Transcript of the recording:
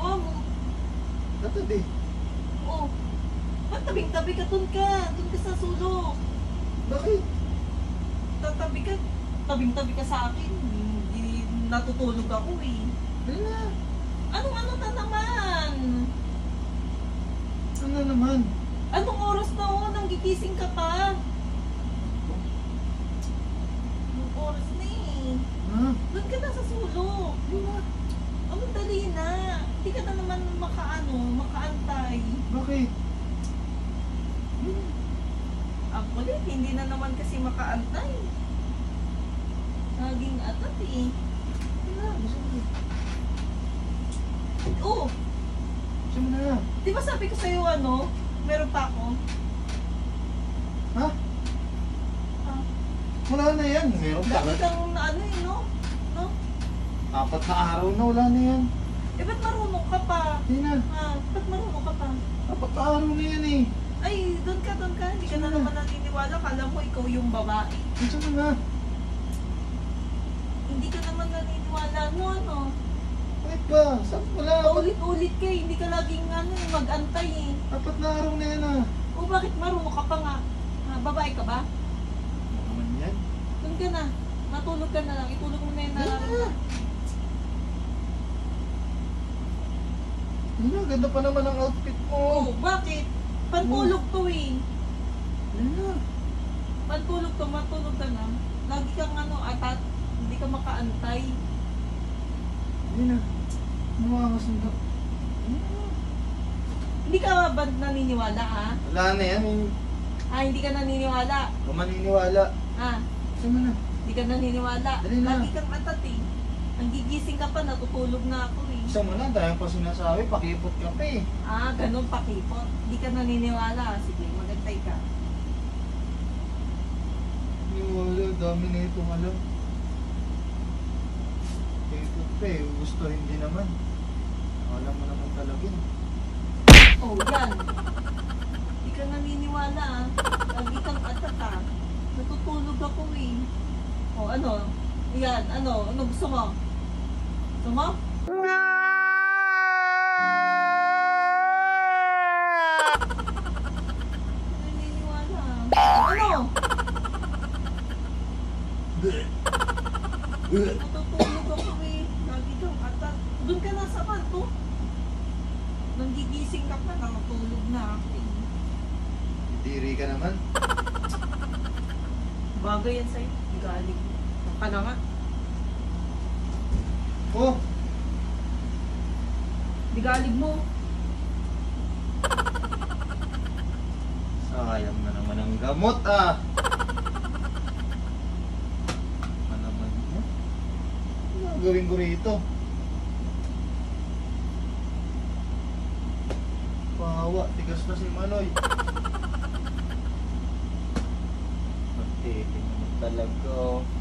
ginagawa mo? Natabi. Oo. Ba't tabing-tabi ka? Doon ka. Doon ka sa sulok. Bakit? Tatabi ka. Tabing-tabi ka sa akin. Hindi natutulog ako eh. Ano na? Anong-ano na naman? Ano naman? Anong oras na o? Nang gigising ka pa? Anong oras na eh? Ha? Doon ka na sa sulok. Ano na? Anong dali na? Hindi ka na naman makaantay. Bakit? Ang kulit, hindi na naman kasi makaantay. Naging atat eh. Ano na? Gusto mo na. Oo, Gusto mo na. di ba sabi ko sa'yo meron pa ako? Ha? Ah, Wala na yan. Meron pa. dami kang no? No? 4 na araw na wala na yan. Eh, ba't marunong ka pa? Hindi na. Ba't marunong ka pa? 4 na araw na yan eh. Ay, doon ka. Hindi ka na naman naniniwala. Kala mo ikaw yung babae. Gusto mo na. Hindi ka naman naniniwala, no? Bakit ba? Saan wala? Paulit-ulit ka eh. Hindi ka laging mag-antay eh. 4 na araw na yan ah. O bakit marunong ka pa nga? Babae ka ba? Ano naman yan? Doon ka na. Matulog ka na lang. Itulog mo na yung nararamdaman. Ano, ganda pa naman ang outfit mo. Oh, bakit? Pantulog to eh. Ano? Pantulog to, matulog ka na. Lagi kang atat. Hindi ka makaantay. Hindi na. Nakakasundo. Hindi ka ba naniniwala Wala na yan. Hindi ka naniniwala. Kung maniniwala. Gusto mo na. Hindi ka naniniwala. Dali na. Lagi kang atat eh. Nagigising ka pa, natutulog na ako eh. Gusto mo na. Dahil pa sinasabi, pakipot ka pa eh. Ganun pakipot. Hindi ka naniniwala. Sige, magantay ka. Hindi wala. Dami na itong alam. Pakipot pa eh. Gusto hindi naman. Alam mo naman talaga yun. Oh, yan. Hindi ka naniniwala Lagi kang atat Natutulog ako eh. Oh, ano? Yan, ano gusto mo? Gusto mo? Naniniwala. Ano? Natutulog ako eh. Lagi kang atat. Doon ka na sa kanto. Nang gigising ka pa, nakatulog na ako eh. Diri ka naman. Bagay yan sa'yo. Galing. Ka na nga. Oh! Bigalig mo. Sayang na naman ang gamot ah! Ano naman mo? Ano gawin ko rito? Pahawa, tigas na si Manoy. Pagtitin naman talaga oh.